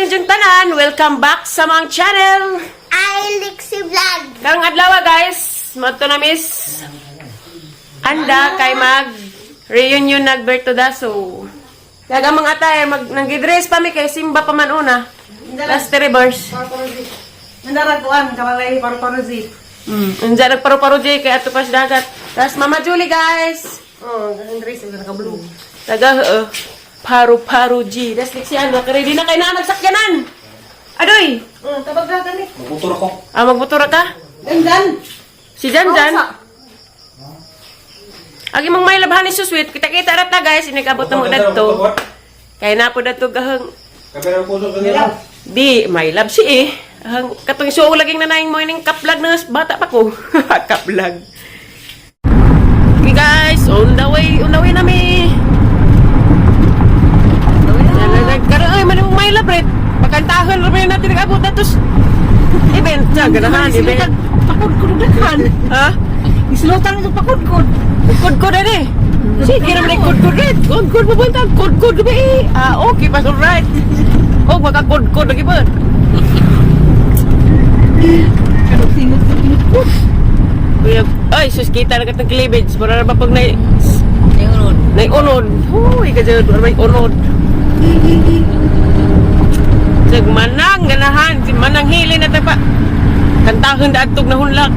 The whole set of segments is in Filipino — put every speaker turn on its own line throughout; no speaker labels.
ninyong tanan, welcome back sa mga channel.
Lexi Vlog.
Karong adlaw guys, madto na miss. Anda kay mag reunion nagbertudaso. Kaya mga atay nagidress pa mi kay Simba pa man una. Last reverse.
Nandaraguan kamalay paru-paruzi.
Unsa nagparu-paru jay kay ato pas dagat. Tas Mama Julie guys.
Oh, dress na ka-blue.
Taga paru-paru G. Das Lexi ano, ready na kay na magsakyanan. Adoy.
Tabag na gani.
Magbutura ko.
Magbutura ka?
Dandan.
Si Janjan. Agi mong may labhan ni Suswit, kita-kita rata guys, inigabot na mo dadto. Kaya na po dadto gahang
Kapera ko sa kanila.
di may love si eh. Hang katong show laging nanayang mo ining kaplag na bata pa ko. Kaplag. Okay guys, on the way na mi. Karoy man mo may love red. Pagkantahan rin natin nag-abot na tos event siya, ganahan, event.
Pakod-kod daghan.
Ha?
Islotan ito pakod-kod.
Kod-kod na eh. Sige naman ay kod-kod rin. Kod-kod pupunta. Kod-kod ba eh. Okay, pas alright. Oh, baka kod-kod lagi ba?
Pero singot-singot.
Ay, sus, kita na katang cleavage. Para na ba pag nai-unod. Uy, kasi may unod. Sag manang ganahan, si manang hili na tayo pa. Kantahan na atog na hunlak.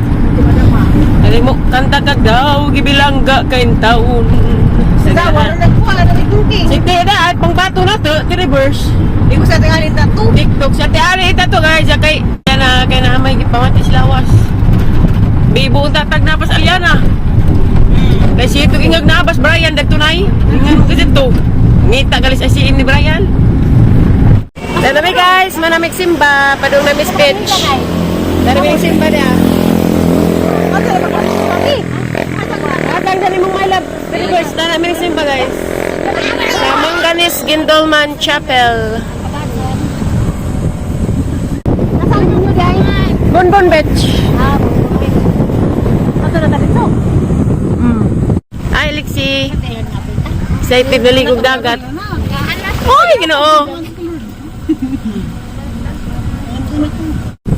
Ano mo, kanta ka daw, gibilangga kain taon.
Dawa na nagkuha na nagduking.
Sige na, at pang bato na to, reverse.
Di ko sa tingali na to.
TikTok, sa tiari ito to guys, kay na may gipamatis lawas. Bibo ang tatag na pas Aliana. Kasi ito ingag na pas Brian, dagtunay. Ingag mo kasi ito. Ngita galis asiin ni Brian. Nanami guys, manamig Simba, padung na Miss Peach. Nanamig Simba niya. Atang dali mong my love. Reverse, nanamig Simba guys. Sa Manganis Gindolman Chapel.
Nasaan nyo guys?
Bonbon Beach.
Ato na dito.
Ay, Lexi. Excited na ligog dagat. Uy, ginoo.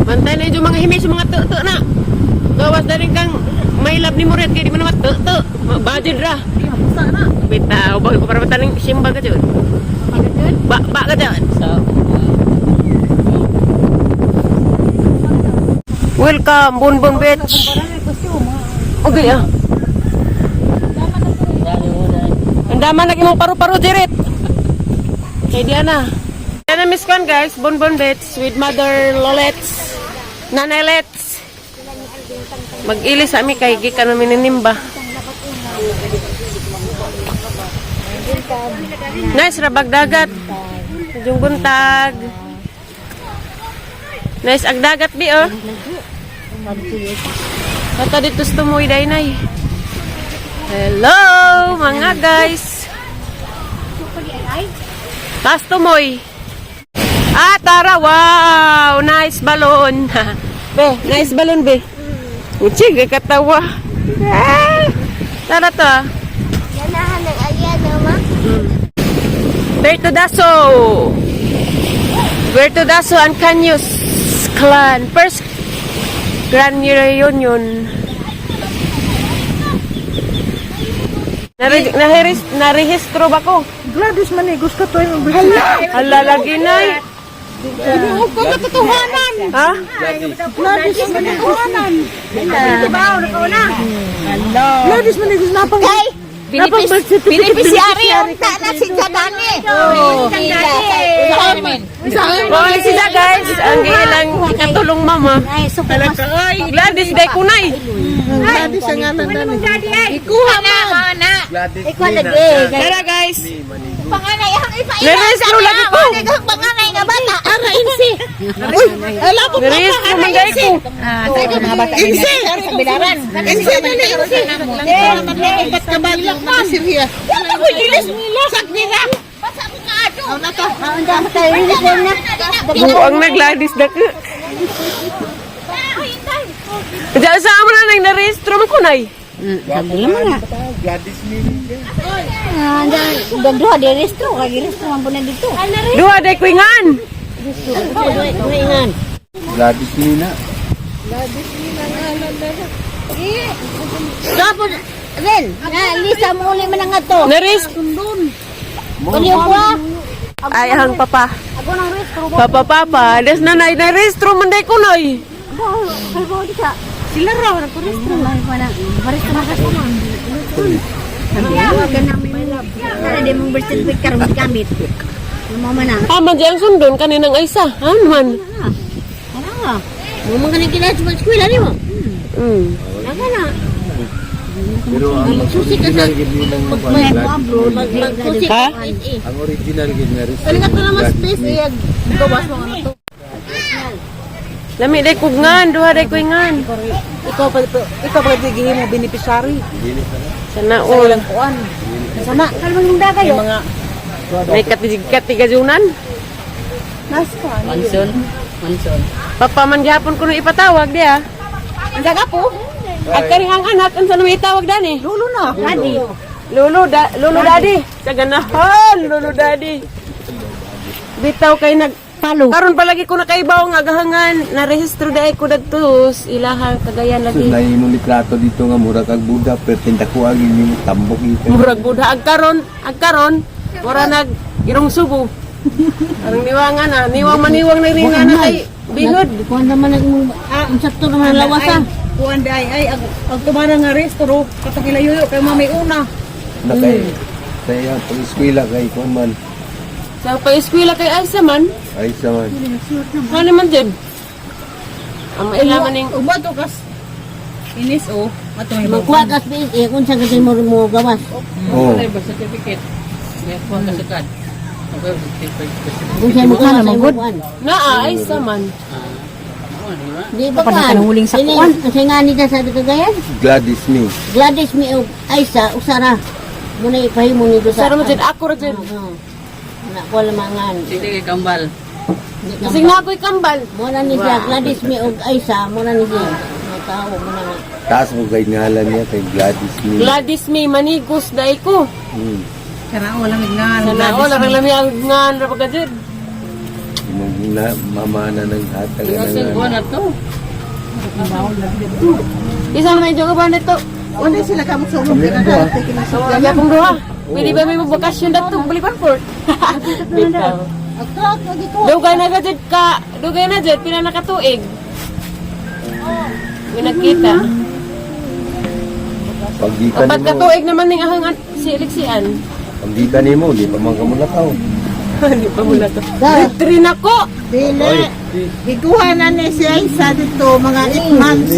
Bantay na yung mga himis, yung mga te-te na. Gawas na rin kang may love ni Muret, kaya di mo naman te-te. Budget ra. Bita, ubang ko para mataning Simba ka dyan. Ba ka dyan. So. Welcome, Bonbon Beach. Okay ah. Ang daman naging mong paru-paru diret. Kay Diana. Diana Miss Kwan guys, Bonbon Beach with Mother Lolets. Nanelets. Mag-ilis kami kay gikan namin nimba. Nice rabag dagat. Yung buntag. Nice agdagat bi oh. Kata dito tumuy daynay. Hello mga guys. Tas tumoy. Tara, wow! Nice balloon. Be, nice balloon, be. Uchig, katawa. Tara to.
Ganahan ng Aliana, ma.
Bertudaso and Canyos Clan. First Grand Reunion. Narehistro ba ko?
Gladys manigos ka to yung
Hala, lagi na eh.
Binuhog ko katotohanan.
Ha?
Gladys manigos.
Dibaw, nakauna.
Gladys manigos na pang...
Beneficiary yung na si Jadani.
Oh, sila guys. Ang ilang katulong mama. Gladys, day kunay.
Gladys ang nga nandang.
Ikuha na. Ikuha lagi.
Tara guys.
Panganay ang ipaila.
Nerestro lagi ko.
Panganay nga bata.
Ara, insi. Uy, ala po pa.
Nerestro magay ko.
Insi. Insi na ni insi. Ikat ka ba lang na siriya? Wala ko ilis nila. Saknira.
Basta mo ka ato.
Ano to?
Buang na Gladys dako. Diyan sa amo na nang narehistro man kunay.
Sabi naman nga.
Gladys Mini.
Dagduha di resto, kag resto man po na dito.
Duha day kuingan.
Kuhingan.
Gladys Nina.
Tapos, Ren, Lisa mo uli man nga to.
Naris.
Uli ko ah.
Ay, ang papa.
Ako nang restro.
Papa. Des nanay na restro man day ko noy.
Sila raw, nagpo-restro. Barista na kasi man. Para di mong birth certificate karon gamit. Mo man na.
Ah, man ang sundon kaninang Aisa. Ano man?
Ano? Mo man kanang kila sa eskwela ni mo. Naga na.
Pero ang
Susi ka sa may abroad, magsusi
Ha?
ka.
ang original gid nga rin.
Kali ka to na mas space iya gawas mo ano to.
Lami day kugngan, duha day kuingan.
Ikaw pa gigihin mo beneficiary.
Sana all.
Kuan.
Sama, kalmang hunda kayo.
Mga
May katigajunan.
nasa.
Manson.
Papa man gihapon ko nung ipatawag dia.
Ang saga po.
At karing ang anak unsa nang itawag dani?
Lulo na.
Daddy.
Lolo daddy. Sa ganahan, lolo daddy. Bitaw kay nag
Palo.
karon palagi ko nakaibaw nga gahangan na rehistro dai ko dagtos ilahang Cagayan
So
lagi.
na imong litrato dito nga mura kag Buddha pero tinda ko agi ni tambok ito.
Murag buda ag karon mura nag irong subo. Arang niwangan na, maniwang na rin na kay binod.
Kuan naman ang sakto naman ang lawas ah.
Kuan day ay ang tumara nga restro katakilayo kay mamay una.
Na kay saya pag eskwela kay kuan man.
Sa pa-eskwela kay Aisa man,
Ay sa man.
ano man dyan? Ang mailaman ning
Uba to kas inis o ato may
Magkuha ka space eh kung saan kasi mo gawas.
Oh.
Kung saan mo ka na magod.
naa Aisa man.
Di ba ka? Huling sa kuan. Kasi nga nita sa Cagayan.
Gladys me.
Gladys mi og Aisa usara. Muna ipahimo ni do sa.
Sara mo dyan, ako ra dyan.
Na ko lamangan.
Sige, kambal.
Kasi nga ako'y kambal.
Muna ni siya Gladys mi og Aisa, muna ni siya. Natawo mo na nga.
Taas mo kay ngalan niya kay Gladys me.
Gladys May Manigos dahil ko.
kana wala mignan.
Sana o, larang lami ang ngan ra pagka dyan.
Imong na mamana ng hatag
Kasi
nga.
buwan na to.
Isa na may joga ba nito?
Wala sila kamot sa ulong kina
So, lagi akong duha. Pwede ba may magbakasyon dito? Balikan po. Bitaw.
Agtrak lagi ko.
Dugay na ka dyan ka. Dugay na dyan, pila nakatuig. Pinagkita.
Pag di ka
Kapat
nimo,
katuig naman ning ahang si Alexian.
pag di ka nimo, di pa man ka mulakaw.
Hindi pa mula to. Trin ako!
Dili. Gikuha na ni si Aisa dito mga 8 months.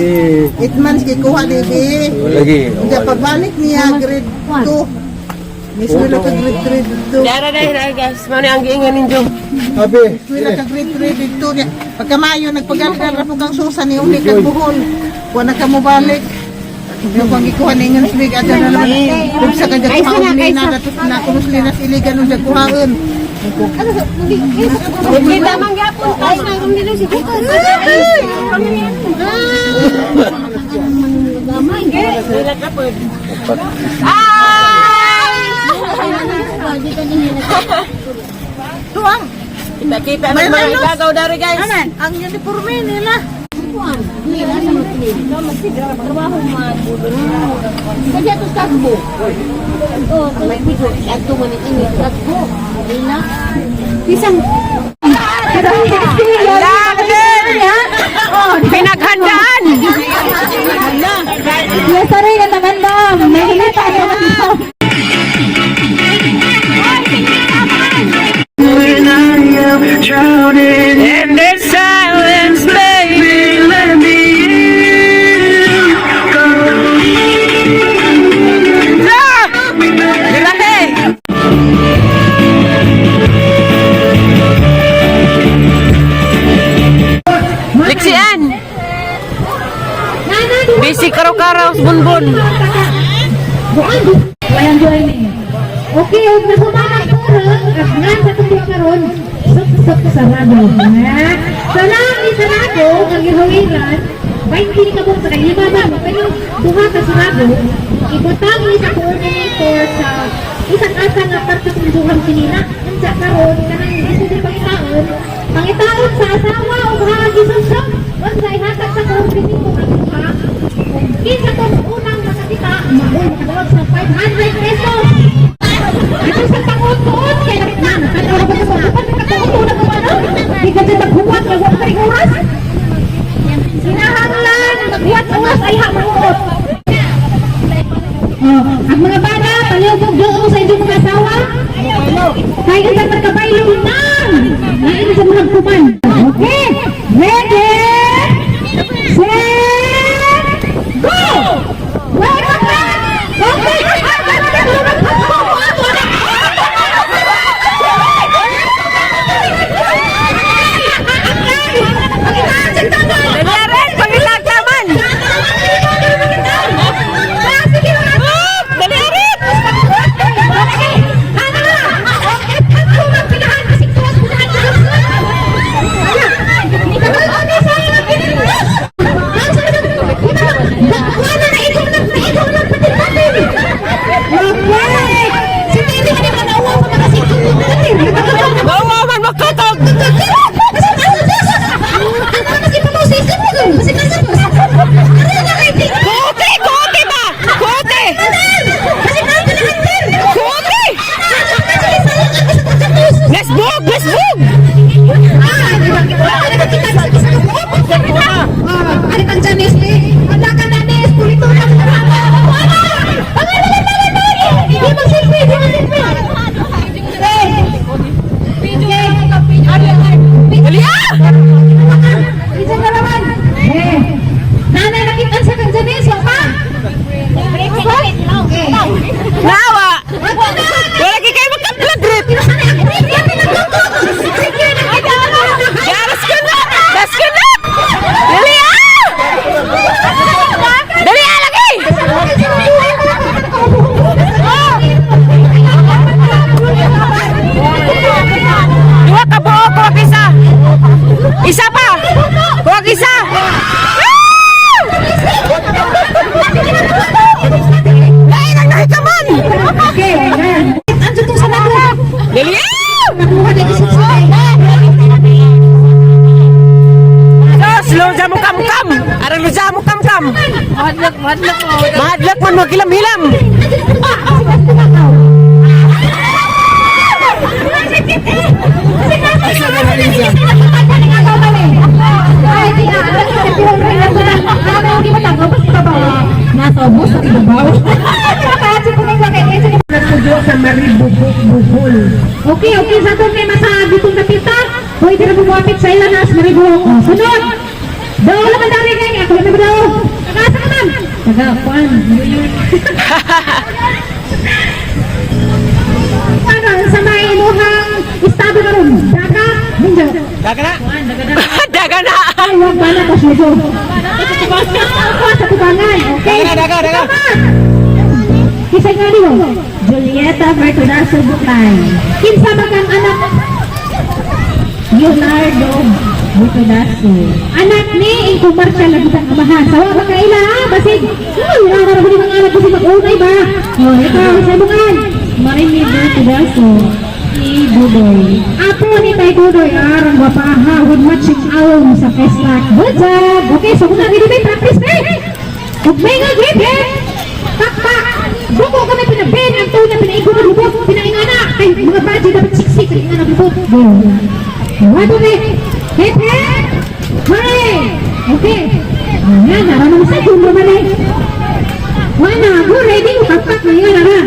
8 months gikuha dili.
Lagi.
Hindi pagbalik niya grade 2. Mismo na ka grade 3 dito.
Dara guys. Mano ang giingan ninyo.
Abi.
Wala ka grade 3 dito niya. Pagkamayo nagpagalgal ra pug ang susa ni uli kag buhol. Kuha na ka mo balik. Yung pag gikuha ni nga sig ada na naman. Kung sa kanya pauli na dapat na kunusli na sili ganun siya kuhaon.
Hindi tamang gapon. Tayo na kung dito si Kuko. Dila ka po.
Tuang.
Kita-kita na mga igagaw dari guys.
Ang uniforme nila.
Kasi ito tagbo. Oo, may video. Ito man ini tagbo. Ina. Isang
Pinaghandaan!
Yes, sorry na naman daw. May hilita na naman dito.
And the silence, baby, let me in. Dilahe! Liksian! Bisi karaw-karaw sa bunbun.
Walang joining. Okay, huwag na sumanak ko rin. At nga sa tuloy karon, sok-sok sarado. Salam ni sarado, ang ihawiran, may hindi ka sa kalima ba? Pero duha ka sarado, ibutang ni sa coordinator sa isang asa nga parte kung duhang sinina. Ang sa karon, kanang gusto din pagkaon, Pangitaon sa asawa o mga gisusok, huwag sa ihatag sa kumpini mo ang ha. Kinsa tong unang nakakita, makadawag sa 500 pesos. Ito sa tangon-tuon, kaya nakatawag ko sa pagkakataon ko ano? Di ka dyan maghuwat, maghuwat ka rin oras. Sinahanglan, maghuwat oras ay hamuot. Ang mga bata, palihog doon sa inyong mga asawa. Kaya ka magkabaylo lang. Nain sa mga kuman. Okay, ready, set, go! Welcome back! Okay,
Daliaran, pangilaglaman! Wow, man makatog! Kote! Kote ba? Kote! Kote! Let's move! Let's move!
Ada kang Janis nih, ada kan Janis, kulit tuh kan. Dia masih free, dia masih free.
Dalia!
Bisa ngelawan. Nanay nakita sa kang Janis, apa?
Nawa! Wala kayo magka-blood rip! Yaras ka na! Das ka na! Dalia! Dalia lagi! Dua ka buo, kuwag isa! Isa pa! Kuwag isa! Lain ang nahikaman!
Okay, anjir tuh sana tuh.
Dalia!
Nakuha na isa sa
Slow jam kam-kam! Arang lo jam kam-kam! Madlak man maghilam-hilam!
Nasobos sa ibabaw. Okay, sa itong may masabi itong napita, pwede na bumapit sa ilan as maribuhok. Sunod! Daw naman dari ngayon, ako naman daw. Tagasa naman! Tagapan. Ano, sa may inuhang estado na ron? Daga? Ninja.
Daga na! Daga na!
Ay, huwag ba na kasi ito? Ako sa tubangan, okay?
Daga!
Kisay nga niyo, Julieta Bertudaso Bukay. Kinsa magang anak Leonardo Bertudaso. Anak ni ang komersyal na bitang amahan. Sawa ba kaila ha? Basig, nararamdaman mo yung mga anak kasi mag-unay ba? Ikaw, sa bungan. Marimid Bertudaso. Ni Budoy. Apo ni Tay Budoy, arang wapaha, with matching awon sa festak. Good job! Okay, so kung nagiging may practice na Huwag may nga grip Takpak! Buko kami pinabin ang tuna, pinaikot na lubot, pinaingana. Ay, mga budget dapat siksik, pinaingana lubot. Wado na hip hip! Hooray! Okay. Ayan, naramang sa kung naman Wana, go ready, takpak na yun, ara.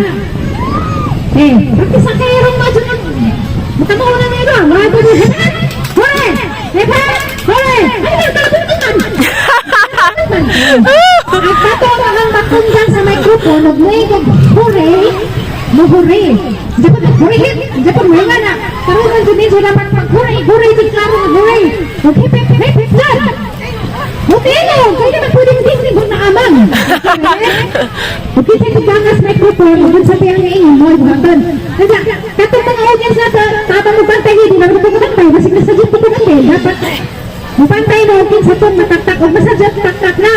Practice ang kayo rin madyo na. Matamuho na nila, wado na hip hip! Hooray! Hip hip! Hooray! Ay, talagang At kato ang matunggan sa microphone, nagmuigog hooray, hooray. Dapat mo nga na. Karoon ng Diyos, dapat mag-hooray, di klaro ng hooray. Mag-hip, dyan. Okay, no. Kaya naman pwedeng Disney kung naamang. Okay, sa kubangas microphone, huwag sa tiyang ngayon, mo, buhatan. Kaya, katong mga audience na tabang magbantay, hindi na magbantay, masig na sa dyan pagkakantay. Dapat, mapantay mo, sa itong mataktak, o masadyan, taktak na.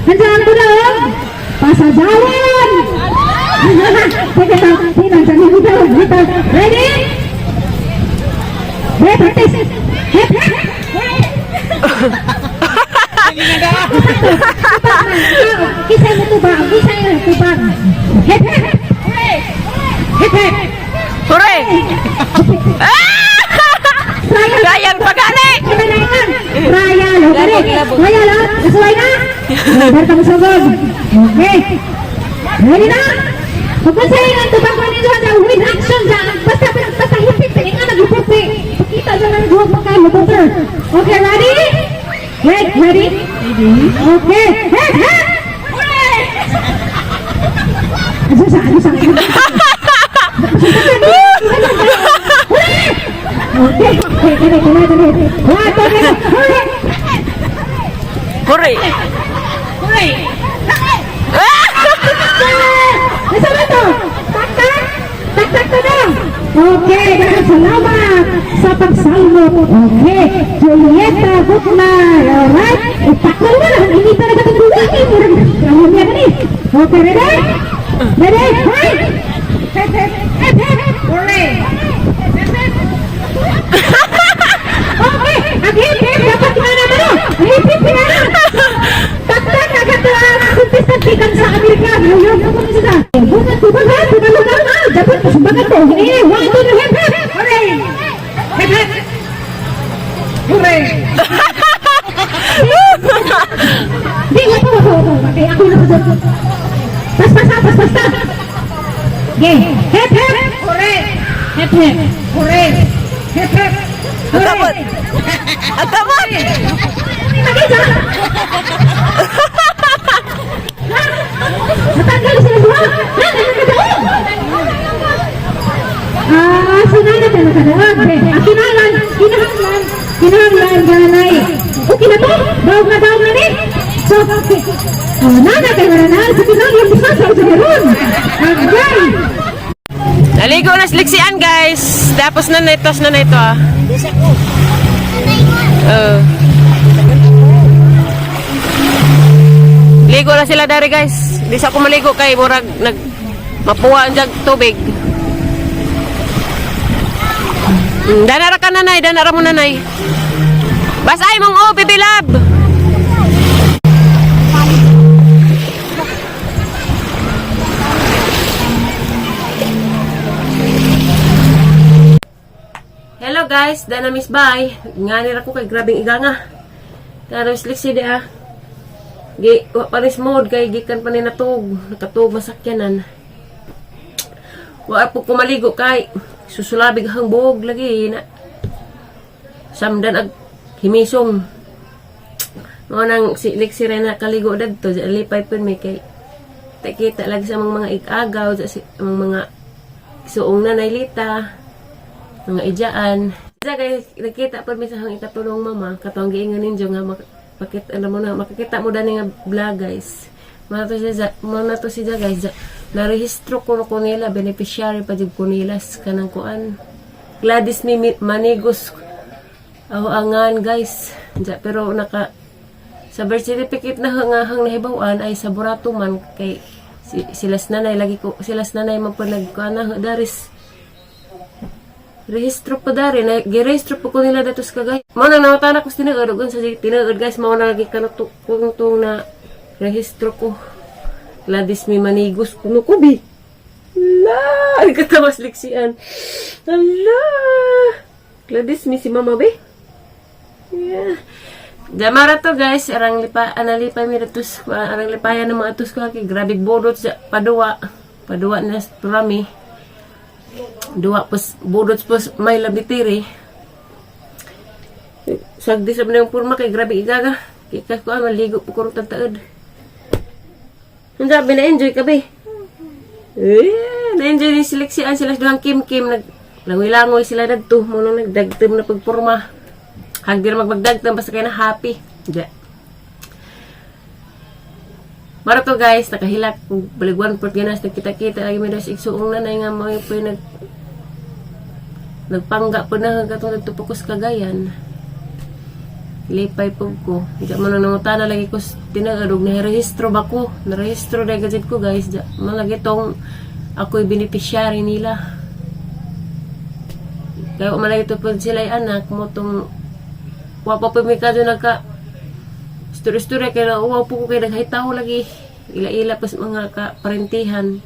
Nandiyan ko na, pasajawan! Teka lang, hinang, dyan mo daw, dito. Ready? Ready, practice! Kisay mo tubang, kisay mo tubang. Hep hep. Hep hep.
Hooray! Ryan, pagali!
Kinanayan. Trial, okay. Trial, ha? Nasuway na? Berta mo sugod. Okay. Ready na? Pagpasayin ang tubang ko ninyo na with action dyan. Basta hipit, nga nag-ipupi. Pakita dyan ang buhok mo kayo, butter. Okay, ready? Wait, ready? Okay. Hep, hep! Ano sa? Okay,
Hooray!
nasa ba ito? Tak to na! Okay, maraming salamat sa pagsalmo. Okay, Julieta, good night. Alright, itakal mo lang. Hindi talaga itong buwagi. Murang niya ka ni. Okay, ready? Ready? Right? Hooray! Okay, ang hip-hip dapat kinana mo. Ang hip-hip kinana. Tak agad kuntis-kuntikan sa Amerika. Ngayon, ako nyo sila. Bungat ko ba ha? Tumalungan na. Dapat ko sumbagat ko. Eh, one, two, hip-hip. Hooray! Hip-hip. Hooray! Di, wako. Okay, ako na ko. Pas. Okay, hip-hip. Hooray! Hip-hip. Hooray! Hip-hip.
Atamot! Atamot!
Matanggal sila dua. Sinana tayo nakadawag. Kinahanglan, ganay. Okay na to? Daog na ni? So, nana kayo na sa pinang yung busan sa usagiron. Agay!
Naligo na sliksian guys. Tapos na ito ah. Ligo na sila dari guys. Di sa ako maligo kay murag mapuwa ang tubig. Danara ka nanay, danara mo nanay. Basay mong baby love. Hello guys, dana miss bye. Nganir ako kay grabing iganga. Karo sliksi di ah. Gi paris mode kay gikan pa ni natug, nakatug masakyanan. Wa po kumaligo kay susulabig hang buog lagi na. Samdan ag himisong. Mo nang si liksi ra na kaligo dadto, lipay pud may kay takita lagi sa mga igagaw sa mga suong nanaylita. Mga ijaan. Isa kay nakita pa mi sa hang ikatulong mama katong giingon ninyo nga makikita mo dani nga vlog guys. Mana to siya guys. Na-rehistro ko nila beneficiary pa jud ko nila kanang kuan. Gladys Manigos angan guys. Pero naka sa birth certificate na hang nahibawan ay sa burato man kay silas nanay lagi ko silas nanay man pa nagkuan daris rehistro po dari na girehistro po ko nila datos kagay mo nang nawatanak ko tinuod sa tinuod guys mo na lagi kanutong na rehistro ko Gladys Manigos kuno ko bi la katawas liksian ala Gladys si mama be yeah. Jamara to guys arang analipay mi datos arang lipayan ng mga atos ko kay grabe bodot sa padua na rami dua pos bodot pos may labitiri sagdi sa mga purma kay grabe igaga kaya ko maligo po kurong tataod ang sabi na enjoy ka be na enjoy din seleksian sila duhang kim langoy sila dagto mo nang nagdagtem na pagpurma hagdir magdagtem basta kay na happy ja mara to guys, nakahilak baliguan port ganas nagkita-kita lagi may dos igsuong nanay nga mo po nagpangga po na katong nagtupokos kagayan. Lipay po ko. Diya mo na nangutana lagi ko tinagarog na rehistro ba ko? Na-rehistro na gadget ko guys. Diya malagi tong ako'y beneficiary nila. Kaya umalagi ito po sila anak mo tong wa pa mi kadto nagka story kay na uwaw po ko kay naghitaw lagi. Ila-ila pas mga kaparentihan.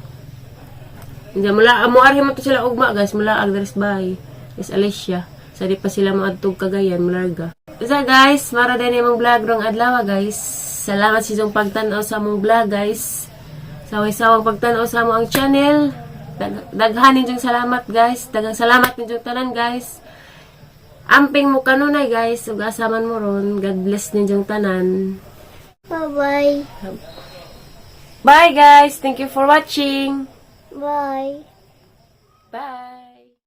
Diyan mula amo arhi man to sila ugma guys, mula Agdres Bay. Is Alicia. Sa di pa sila maadtog Cagayan, Malarga. So guys, mara din imong vlog rong adlaw guys. Salamat sa inyong pagtan-aw sa among vlog guys. Saway-sawang pagtan-aw sa among channel. Daghan ninyong salamat guys. Daghang salamat ninyong tanan guys. Amping mo kanunay guys. Ug asaman mo ron. God bless ninyong tanan.
Bye-bye.
Bye guys. Thank you for watching.
Bye.
Bye.